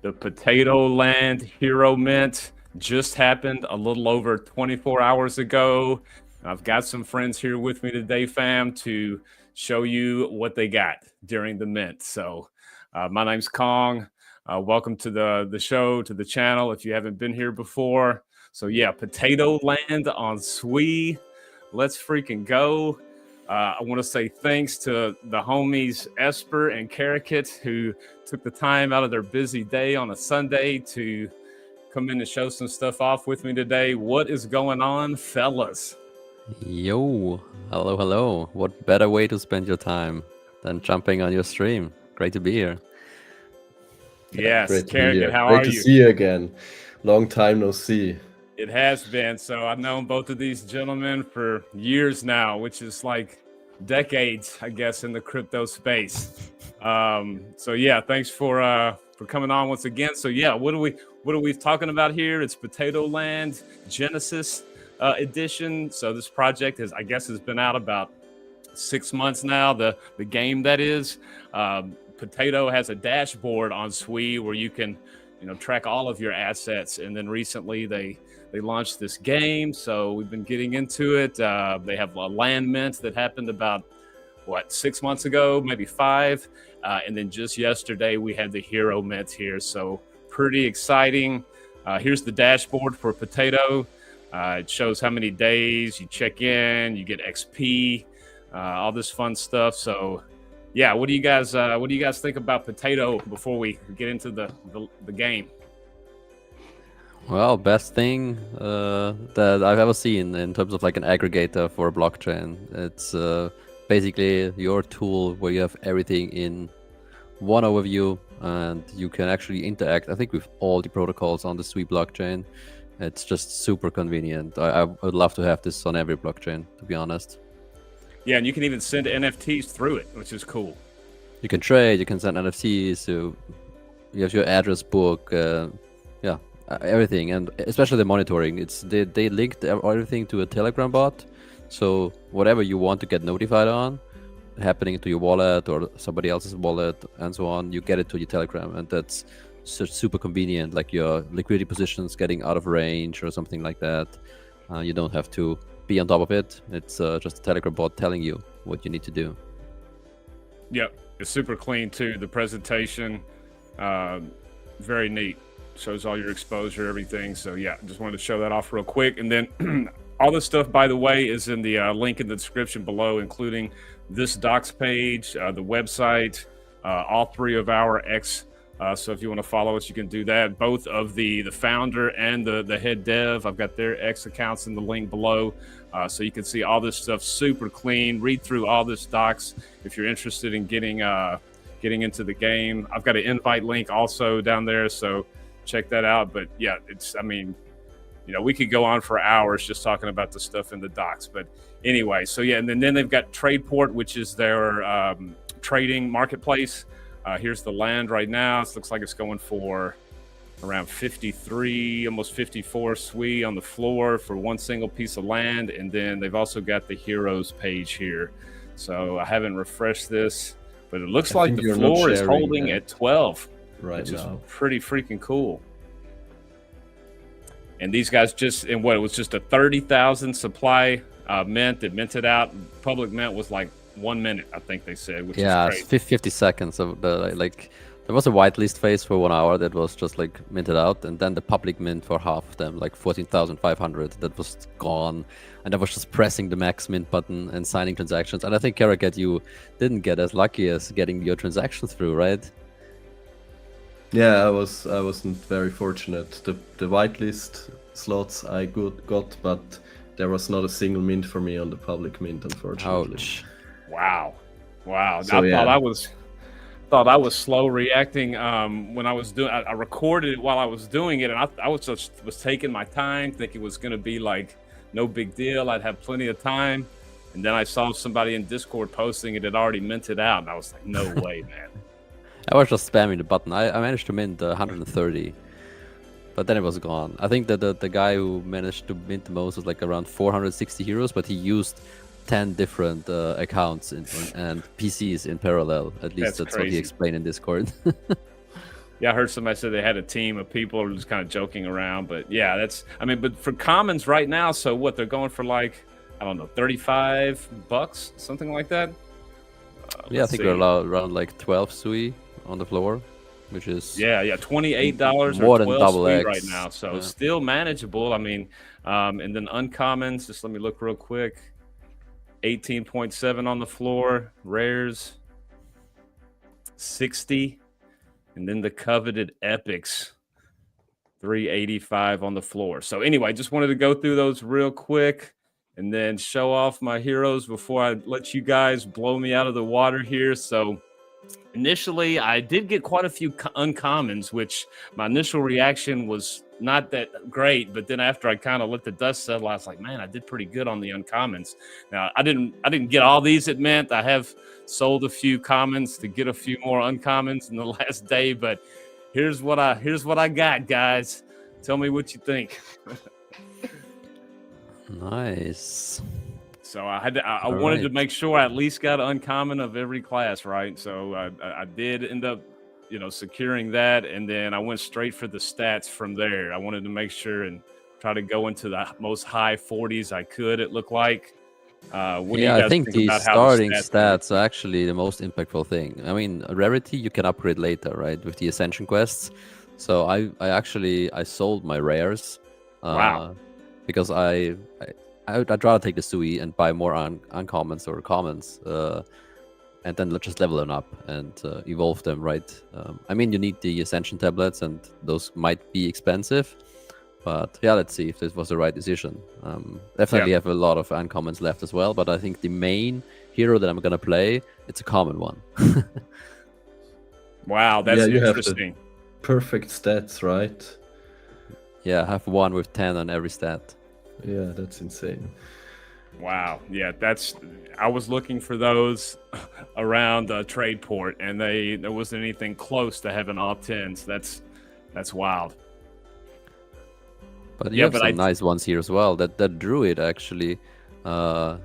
The Potato Land Hero Mint just happened a little over 24 hours ago. I've got some friends here with me today, fam, to show you what they got during the mint. So, my name's Kong. Welcome to the show, to the channel. If you haven't been here before, so yeah, Potato Land on SUI. Let's freaking go. I want to say thanks to the homies Esper and Karakit who took the time out of their busy day on a Sunday to come in and show some stuff off with me today. What is going on, fellas? Yo, hello. What better way to spend your time than jumping on your stream? Great to be here. Yes, great to be Karakit, here. how Great are to you? see you again. Long time no see. It has been. So I've known both of these gentlemen for years now, which is like decades, I guess, in the crypto space. So yeah, thanks for coming on once again. So yeah, what are we talking about here? It's Potato Land Genesis edition. So this project has been out about 6 months now. The game, that is. Potato has a dashboard on SUI where you can track all of your assets, and then recently they launched this game, so we've been getting into it. They have a land mint that happened about 6 months ago, maybe 5, and then just yesterday we had the hero mint here, so pretty exciting. Here's the dashboard for Potato. It shows how many days you check in, you get XP, all this fun stuff. So yeah, what do you guys think about Potato before we get into the game? Well, best thing that I've ever seen in terms of like an aggregator for a blockchain. It's basically your tool where you have everything in one overview, and you can actually interact, I think, with all the protocols on the SUI blockchain. It's just super convenient. I would love to have this on every blockchain, to be honest. Yeah, and you can even send NFTs through it, which is cool. You can trade, you can send NFTs, so you have your address book, everything, and especially the monitoring. They linked everything to a Telegram bot, so whatever you want to get notified on happening to your wallet or somebody else's wallet and so on, you get it to your Telegram, and that's super convenient. Like your liquidity positions getting out of range or something like that, you don't have to be on top of it. It's just a Telegram bot telling you what you need to do. Yep, it's super clean too. The presentation, very neat. Shows all your exposure, everything. So yeah, just wanted to show that off real quick. And then all this stuff, by the way, is in the link in the description below, including this docs page, the website, all 3 of our X. So if you want to follow us, you can do that. Both of the founder and the head dev, I've got their X accounts in the link below. So you can see all this stuff super clean. Read through all this docs if you're interested in getting into the game. I've got an invite link also down there, so check that out. But yeah, we could go on for hours just talking about the stuff in the docs. But anyway, so yeah, and then they've got Tradeport, which is their trading marketplace. Here's the land right now. It looks like it's going for around 53, almost 54 SUI on the floor for one single piece of land. And then they've also got the heroes page here. So I haven't refreshed this, but it looks like the floor is holding at 12, right, which now is pretty freaking cool. And these guys it was just a 30,000 supply mint. It minted out. Public mint was like 1 minute, I think they said, which is crazy. 50 seconds of there was a whitelist phase for 1 hour that was just like minted out, and then the public mint for half of them, like 14,500, that was gone, and I was just pressing the max mint button and signing transactions. And I think, Karakit, you didn't get as lucky as getting your transactions through, right? Yeah, I wasn't very fortunate. The whitelist slots I got, but there was not a single mint for me on the public mint, unfortunately. Ouch. Wow. So, thought I was slow reacting when I was doing. I recorded it while I was doing it, and I was taking my time, thinking it was going to be like no big deal. I'd have plenty of time, and then I saw somebody in Discord posting it had already minted out, and I was like, no way, man. I was just spamming the button. I managed to mint 130, but then it was gone. I think that the guy who managed to mint the most was like around 460 heroes, but he used 10 different accounts and PCs in parallel. At least that's what he explained in Discord. Yeah, I heard somebody say they had a team of people who were just kind of joking around, but yeah, but for commons right now, so what they're going for, like, I don't know, $35, something like that. Yeah, I think we're around like 12 SUI on the floor, which is yeah, $28 more or than 12 double SUI X right now, so Yeah. still manageable. I mean, and then uncommons, just let me look real quick. 18.7 on the floor, rares 60, and then the coveted epics 385 on the floor. So anyway, just wanted to go through those real quick and then show off my heroes before I let you guys blow me out of the water here. So initially, I did get quite a few uncommons, which my initial reaction was not that great. But then after I kind of let the dust settle, I was like, man, I did pretty good on the uncommons. Now, I didn't get all these, it meant. I have sold a few commons to get a few more uncommons in the last day, but here's what I got, guys. Tell me what you think. Nice. So I wanted to make sure I at least got an uncommon of every class, right? So I did end up, securing that, and then I went straight for the stats from there. I wanted to make sure and try to go into the most high 40s I could. It looked like. What do you guys I think the about starting how the stats are actually the most impactful thing. I mean, rarity you can upgrade later, right, with the ascension quests. So I sold my rares. Wow. Because I'd rather take the SUI and buy more uncommons or commons, and then just level them up and evolve them, right? I mean, you need the ascension tablets, and those might be expensive. But yeah, let's see if this was the right decision. Definitely have a lot of uncommons left as well, but I think the main hero that I'm gonna play, it's a common one. Wow, that's interesting. Perfect stats, right? Yeah, I have one with 10 on every stat. Yeah, that's insane. Wow. Yeah, I was looking for those around Tradeport, and there wasn't anything close to having all 10s. That's wild. But you have some nice ones here as well. That druid actually, I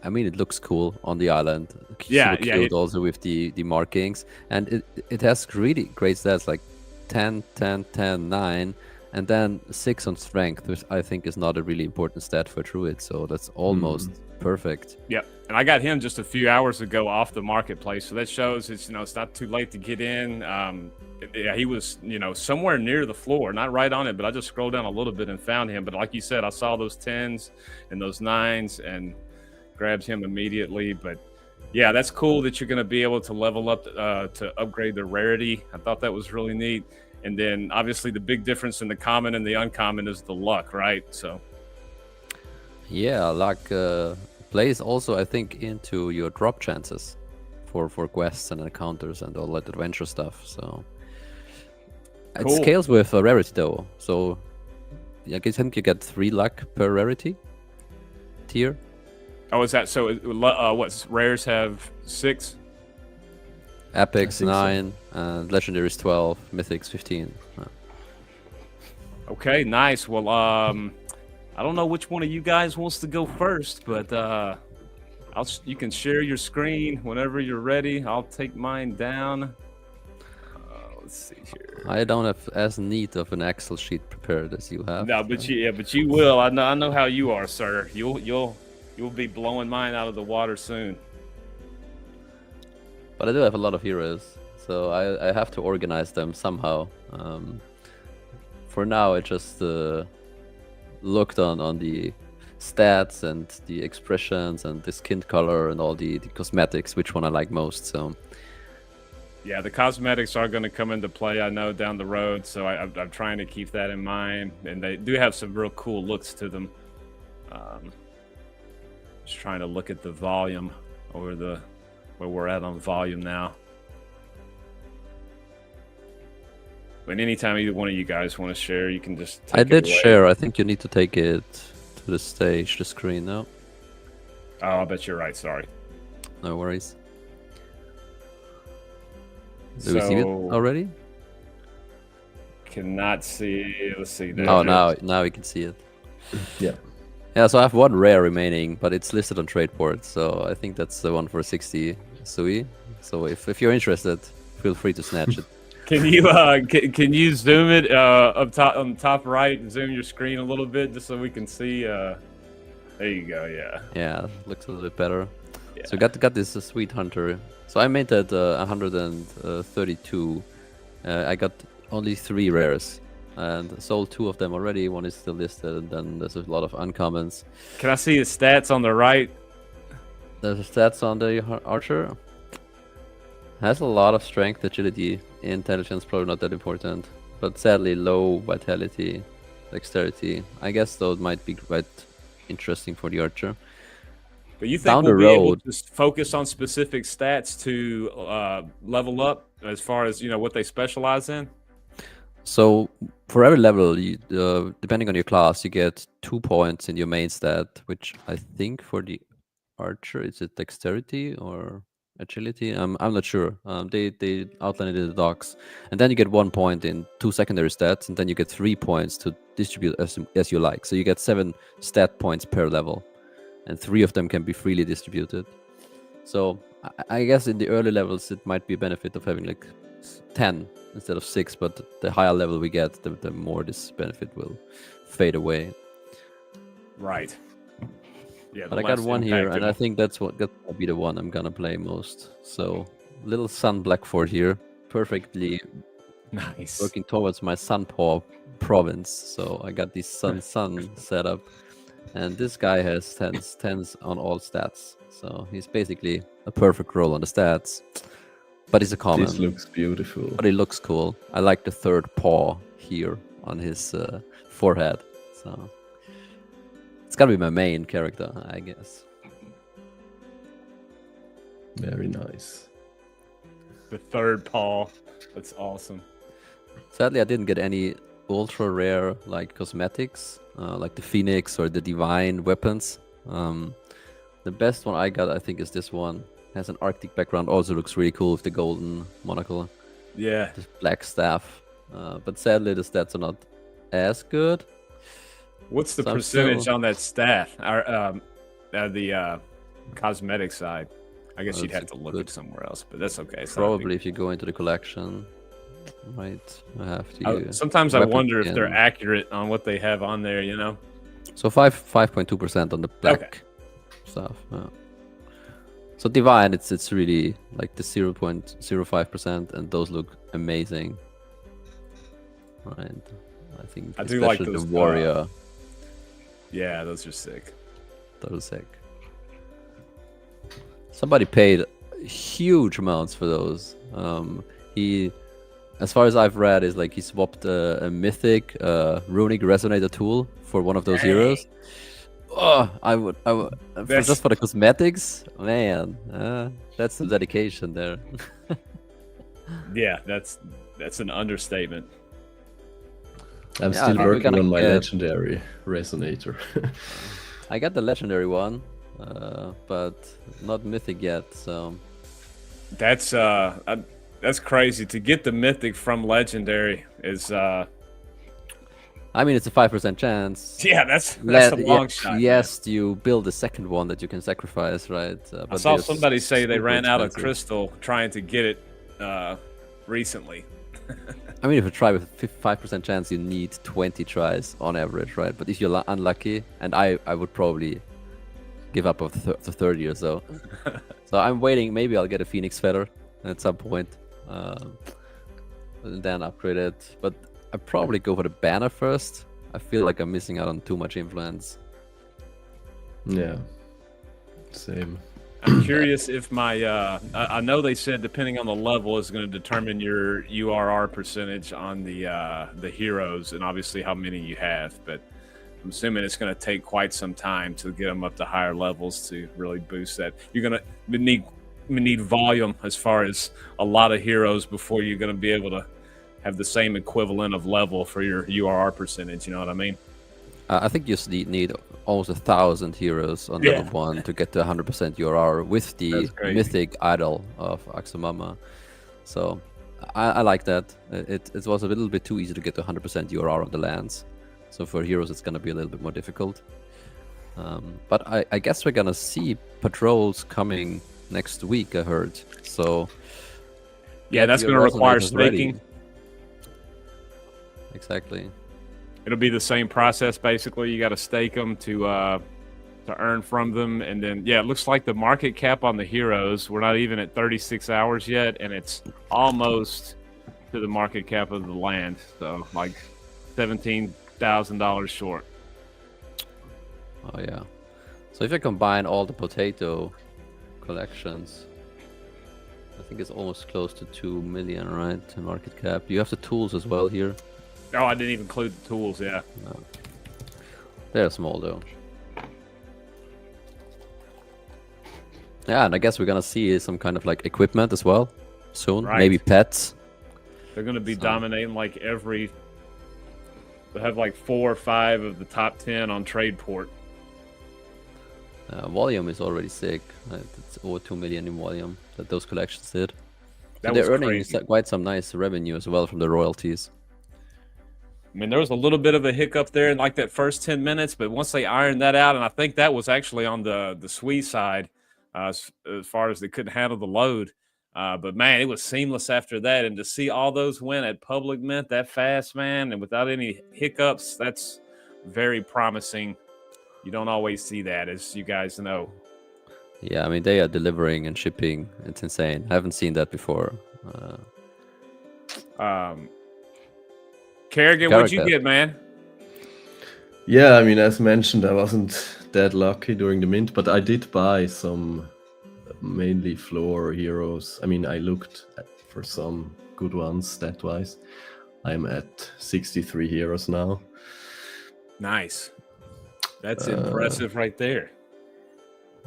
mean, it looks cool on the island. Super cute also with the markings, and it has really great stats like 10, 10, 10, 9. And then 6 on strength, which I think is not a really important stat for druid, so that's almost perfect. Yep, and I got him just a few hours ago off the marketplace, so that shows it's not too late to get in. Yeah, he was somewhere near the floor, not right on it, but I just scrolled down a little bit and found him. But like you said, I saw those 10s and those 9s and grabbed him immediately. But yeah, that's cool that you're going to be able to level up to upgrade the rarity. I thought that was really neat. And then obviously the big difference in the common and the uncommon is the luck, right? So yeah, luck plays also, I think, into your drop chances for quests and encounters and all that adventure stuff. So cool. It scales with rarity though. So I think you get 3 luck per rarity tier. Oh, is that so? What rares have 6? Epics 9, and legendaries 12, mythics 15. Okay, nice. Well, I don't know which one of you guys wants to go first, but you can share your screen whenever you're ready. I'll take mine down. Let's see here. I don't have as neat of an Excel sheet prepared as you have. No, but you will. I know how you are, sir. You'll be blowing mine out of the water soon. But I do have a lot of heroes, so I have to organize them somehow. For now, I just looked on the stats and the expressions and the skin color and all the cosmetics, which one I like most. So yeah, the cosmetics are going to come into play, I know, down the road. So I'm trying to keep that in mind, and they do have some real cool looks to them. Just trying to look at the volume over where we're at on volume now. But anytime either one of you guys want to share, you can just take I did it away. share. I think you need to take it to the stage, the screen now. Oh, I bet you're right. Sorry. No worries. Do we see it already? Cannot see. Let's see. Oh, now we can see it. Yeah. Yeah, so I have 1 rare remaining, but it's listed on Tradeport, so I think that's the one for 60 SUI. So if you're interested, feel free to snatch it. can you zoom it up top on the top right and zoom your screen a little bit just so we can see? There you go. Yeah. Yeah, looks a little bit better. Yeah. So got this sweet hunter. So I made that 132. I got only 3 rares and sold 2 of them already. One is still listed, and then there's a lot of uncommons. Can I see his stats on the right? The stats on the archer has a lot of strength, agility, intelligence. Probably not that important, but sadly low vitality, dexterity. I guess those might be quite interesting for the archer. But you think Down we'll the be able road- to just focus on specific stats to level up as far as what they specialize in? So for every level, you, depending on your class, you get 2 points in your main stat, which I think for the archer is it dexterity or agility? I'm not sure. They outline it in the docs, and then you get 1 point in 2 secondary stats, and then you get 3 points to distribute as you like. So you get 7 stat points per level, and 3 of them can be freely distributed. So I guess in the early levels it might be a benefit of having like 10 instead of 6, but the higher level we get, the more this benefit will fade away. Right. Yeah. But I got one here, and I think that's gonna be the one I'm gonna play most. So little Sun Blackford here, perfectly nice. working towards my Sunpaw province. So I got this Sun set up, and this guy has 10s on all stats. So he's basically a perfect roll on the stats. But he's a common. This looks beautiful. But he looks cool. I like the 3rd paw here on his forehead. So it's gonna be my main character, I guess. Very nice. The 3rd paw. That's awesome. Sadly, I didn't get any ultra rare like cosmetics, like the Phoenix or the Divine weapons. The best one I got, I think, is this one. Has an Arctic background. Also looks really cool with the golden monocle. Yeah. This black staff. But sadly, the stats are not as good. What's the So I'm percentage still- on that staff? The cosmetic side. I guess you'd That's have to look good. at somewhere else, but that's okay. It's not a big- Probably if you go into the collection, right? I have to. Sometimes I weapon wonder if they're skin. accurate on what they have on there. So 5.2% on the black stuff. Yeah. So Divine, it's really like the 0.05%, and those look amazing. Right. I think I do like especially those, the warrior. Yeah, those are sick. Those are sick. Somebody paid huge amounts for those. He, as far as I've read, is like he swapped a mythic runic resonator tool for one of those heroes. Oh, I would just for the cosmetics, man. That's some dedication there. Yeah, that's an understatement. I'm Yeah, I still think we're working gonna on my get- legendary resonator. I got the legendary one, but not mythic yet. So That's crazy to get the mythic from legendary is I mean, it's a 5% chance. yeah, that's a long shot. Yes, you build a second one that you can sacrifice, right? I But saw they're somebody say they super ran out of expensive. crystal trying to get it recently. I mean, if you try with 5% chance, you need 20 tries on average, right? But if you're unlucky, and I would probably give up after the 3rd year, so so I'm waiting. Maybe I'll get a Phoenix Feather at some point, and then upgrade it. But I probably go for the banner first. I feel like I'm missing out on too much influence. Yeah. Same. I'm curious if my I know they said depending on the level is going to determine your URR percentage on the heroes and obviously how many you have, but I'm assuming it's going to take quite some time to get them up to higher levels to really boost that. You're going to need volume as far as a lot of heroes before you're going to be able to have the same equivalent of level for your URR percentage. You know what I mean? I think you need almost 1,000 heroes on level 1 to get to 100% URR with the mythic idol of Axumama. So I like that. It was a little bit too easy to get to 100% URR on the lands. So for heroes, it's going to be a little bit more difficult. But I guess we're going to see patrols coming next week, I heard. So yeah, that's going to require staking. exactly. It'll be the same process basically. You got to stake them to earn from them, and then yeah, it looks like the market cap on the heroes. We're not even at 36 hours yet, and it's almost to the market cap of the land. So like $17,000 short. Oh yeah. So if I combine all the Pawtato collections, I think it's almost close to 2 million, right? In market cap. You have the tools as well here. Oh, I didn't even include the tools. Yeah. No. They're small though. Yeah, and I guess we're gonna see some kind of like equipment as well soon. Right. Maybe pets. They're going to be dominating like every. They have like 4 or 5 of the top 10 on Tradeport. Volume is already sick. It's over 2 million in volume that those collections did. That They're was earning crazy. quite some nice revenue as well from the royalties. I mean, there was a little bit of a hiccup there in like that first 10 minutes, but once they ironed that out, and I think that was actually on the SUI side, as far as they couldn't handle the load. But man, it was seamless after that, and to see all those win at Public Mint that fast, man, and without any hiccups, that's very promising. You don't always see that, as you guys know. Yeah, I mean, they are delivering and shipping. It's insane. I haven't seen that before. Kerrigan, what'd you get, man? Yeah, I mean, as mentioned, I wasn't that lucky during the mint, but I did buy some mainly floor heroes. I mean, I looked for some good ones stat-wise. I'm at 63 heroes now. Nice. That's impressive right there.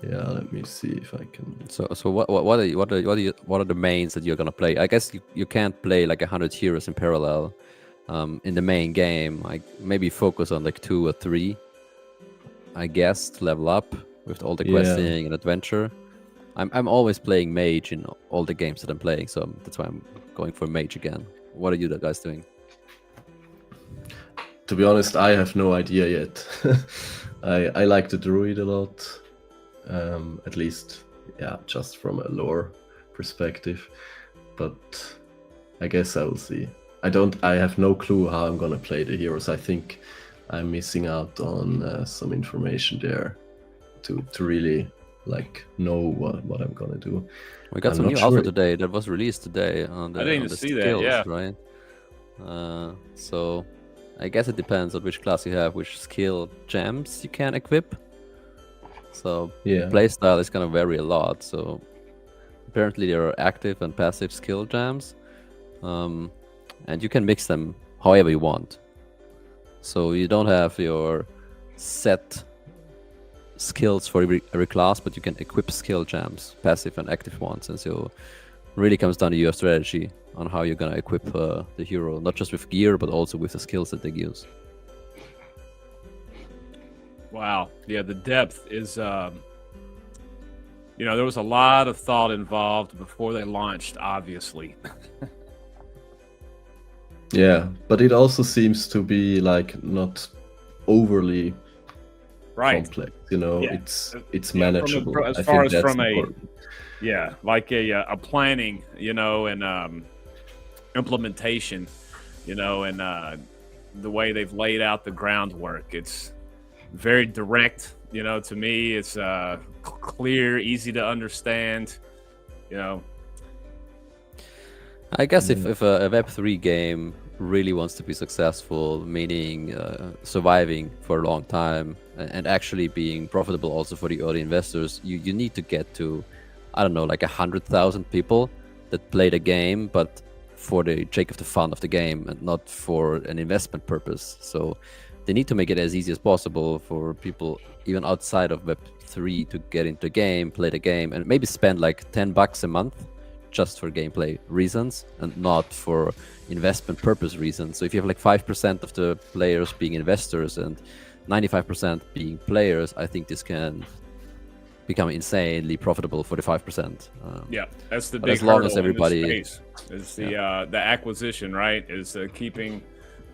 Yeah, let me see if I can. So what are the mains that you're gonna play? I guess you can't play like 100 heroes in parallel. In the main game, like maybe focus on like 2 or 3, I guess, to level up with all the questing and adventure. I'm always playing mage in all the games that I'm playing, so that's why I'm going for mage again. What are you guys doing? To be honest, I have no idea yet. I like the druid a lot, at least, yeah, just from a lore perspective. But I guess I will see. I have no clue how I'm gonna play the heroes. I think I'm missing out on some information there to really like know what I'm gonna do. We got some new alpha today that was released today on the, I didn't on the see skills, that, yeah. right? So I guess it depends on which class you have, which skill gems you can equip. So playstyle is gonna vary a lot. So apparently there are active and passive skill gems. And you can mix them however you want. So you don't have your set skills for every class, but you can equip skill gems, passive and active ones. And so it really comes down to your strategy on how you're going to equip the hero, not just with gear, but also with the skills that they use. Wow. Yeah, the depth is, there was a lot of thought involved before they launched, obviously. Yeah, but it also seems to be like not overly complex. It's manageable. As far as from like a planning, and implementation, and the way they've laid out the groundwork. It's very direct. To me, it's clear, easy to understand. I guess if a Web3 game really wants to be successful, meaning surviving for a long time and actually being profitable also for the early investors, you need to get to, I don't know, like 100,000 people that play the game, but for the sake of the fun of the game and not for an investment purpose. So they need to make it as easy as possible for people even outside of Web3 to get into the game, play the game, and maybe spend like $10 a month just for gameplay reasons and not for investment purpose reasons. So if you have like 5% of the players being investors and 95% being players, I think this can become insanely profitable for the 5%. Yeah, that's the big as long hurdle as everybody in this space, is the acquisition, right? Is keeping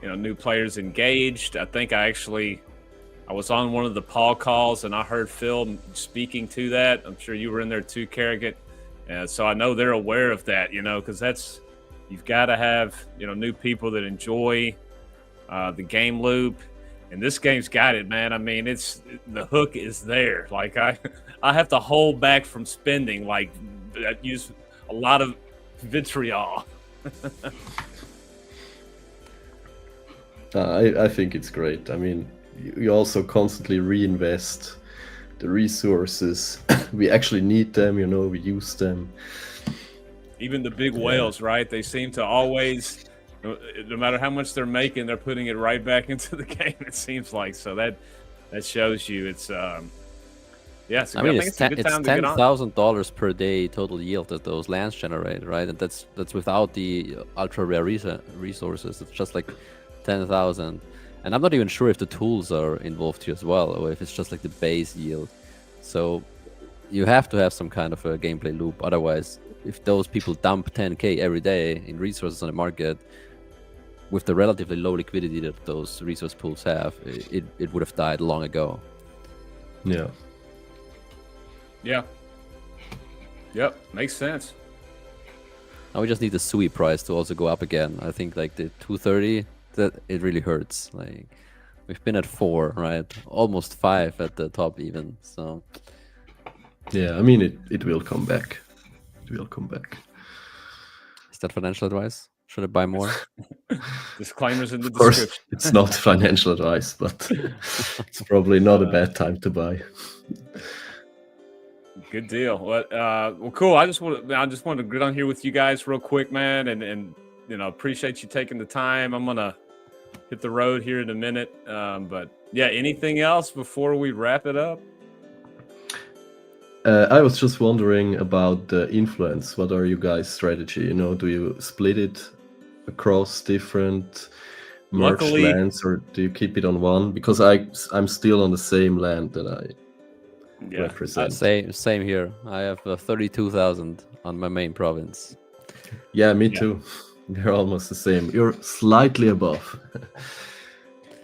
new players engaged. I think I was on one of the Paul calls and I heard Phil speaking to that. I'm sure you were in there too, Kerrigan. So I know they're aware of that, because you've got to have, new people that enjoy the game loop, and this game's got it, man. I mean, the hook is there. Like I have to hold back from spending. Like I use a lot of vitriol. I think it's great. I mean, you also constantly reinvest the resources. We actually need them, you know, we use them. Even the big whales, right? They seem to always, no matter how much they're making, they're putting it right back into the game, it seems like. So that shows you it's yeah, I mean, it's $10,000 per day total yield that those lands generate, right? And that's without the ultra rare resources. It's just like 10,000. And I'm not even sure if the tools are involved here as well, or if it's just like the base yield. So you have to have some kind of a gameplay loop. Otherwise, if those people dump 10k every day in resources on the market, with the relatively low liquidity that those resource pools have, it would have died long ago. Yeah. Yeah. Yep. Makes sense. Now we just need the SUI price to also go up again. I think like the 230, that it really hurts. Like we've been at 4, right? Almost 5 at the top even. So yeah, I mean it will come back. It will come back. Is that financial advice? Should I buy more? Disclaimers in the Of course, description. it's not financial advice, but it's probably not a bad time to buy. Good deal. Well, cool. I just wanted to get on here with you guys real quick, man, and you know, appreciate you taking the time. I'm gonna hit the road here in a minute, but yeah, anything else before we wrap it up? I was just wondering about the influence. What are you guys' strategy? You know, do you split it across different merged Luckily- lands, or do you keep it on one? Because I'm still on the same land that I Yeah. represent. Same here. I have 32,000 on my main province. Yeah, me too. They're almost the same. You're slightly above.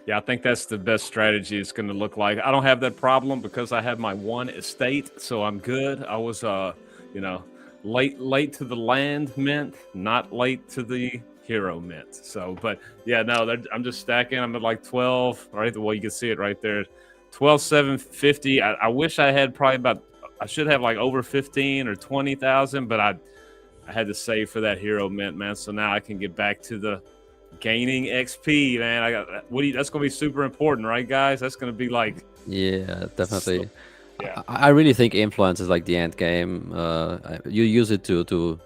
Yeah, I think that's the best strategy it's going to look like. I don't have that problem because I have my one estate, so I'm good. I was, you know, late to the land mint, not late to the hero mint. So, but yeah, no, I'm just stacking. I'm at like 12, right? Well, you can see it right there. 12,750. I wish I had I should have like over 15 or 20,000, but I had to save for that hero mint, man. So now I can get back to the gaining XP, man. That's going to be super important, right, guys? That's going to be like, Yeah, definitely. So, yeah. I really think influence is like the end game. You use it to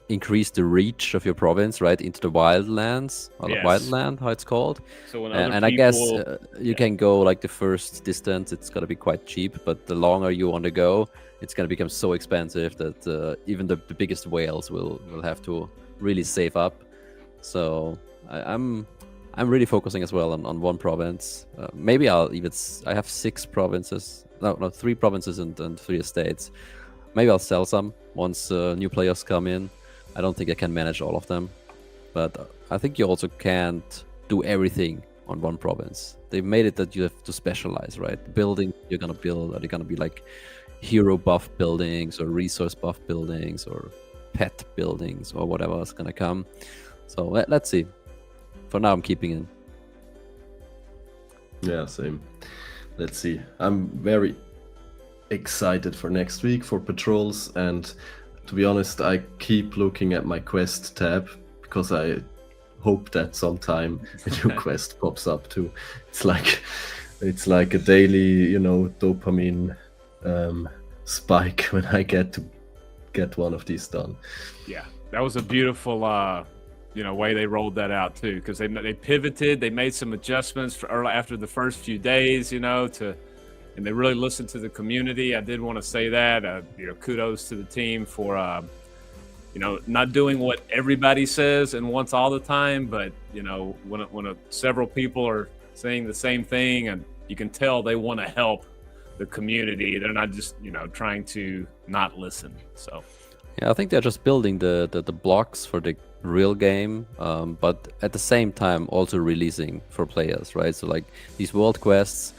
increase the reach of your province, right, into the wildlands, or Yes. wildland, how it's called. so when And, other I guess people- you can go like the first distance, it's gonna be quite cheap, but the longer you want to go, it's gonna become so expensive that even the biggest whales will have to really save up. So I'm really focusing as well on one province. Maybe I have 6 provinces, no 3 provinces and 3 estates. Maybe I'll sell some once new players come in. I don't think I can manage all of them, but I think you also can't do everything on one province. They've made it that you have to specialize, right? Building you're gonna build, are they gonna be like hero buff buildings or resource buff buildings or pet buildings or whatever is gonna come? So let's see. For now, I'm keeping it. Yeah, same. Let's see. I'm very excited for next week for patrols, and to be honest, I keep looking at my quest tab because I hope that sometime a new quest pops up too. It's like a daily, you know, dopamine spike when I get one of these done. Yeah, that was a beautiful, you know, way they rolled that out too, because they pivoted, they made some adjustments after the first few days, you know, and they really listened to the community. I did want to say that, you know, kudos to the team for, you know, not doing what everybody says and wants all the time, but you know, when several people are saying the same thing, and you can tell they want to help the community. They're not just, you know, trying to not listen. So Yeah, I think they're just building the blocks for the real game, but at the same time also releasing for players, right? So like these world quests,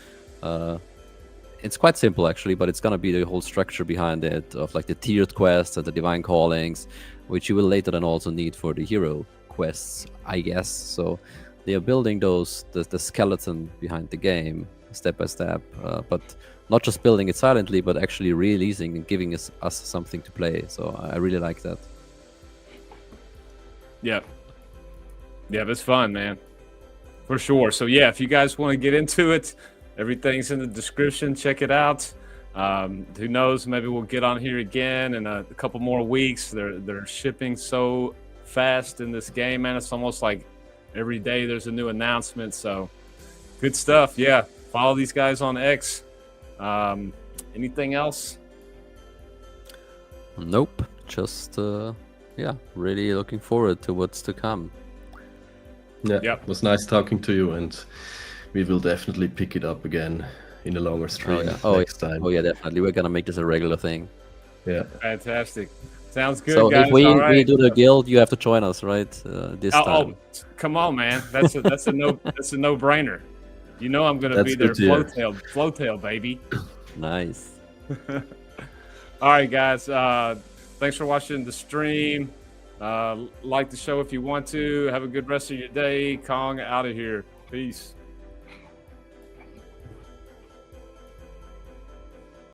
it's quite simple actually, but it's gonna be the whole structure behind it of like the tiered quests and the divine callings, which you will later then also need for the hero quests, I guess. So they are building the skeleton behind the game step by step, but not just building it silently, but actually releasing and giving us something to play. So I really like that. Yep. Yeah, it's fun, man. For sure. So yeah, if you guys want to get into it, everything's in the description. Check it out. Who knows? Maybe we'll get on here again in a couple more weeks. They're shipping so fast in this game, man. It's almost like every day there's a new announcement. So good stuff. Yeah, follow these guys on X. Anything else? Nope. Just yeah, really looking forward to what's to come. Yeah, Yep. it was nice talking to you, and we will definitely pick it up again in a longer stream next time. Oh yeah, definitely. We're gonna make this a regular thing. Yeah. Fantastic. Sounds good, So guys. if we All right. do the guild, you have to join us, right? This time. Oh, come on, man. That's a no-brainer. You know I'm gonna be That's there. good to hear. Flowtail, baby. Nice. All right, guys. Thanks for watching the stream. Like the show if you want to. Have a good rest of your day. Kong out of here. Peace.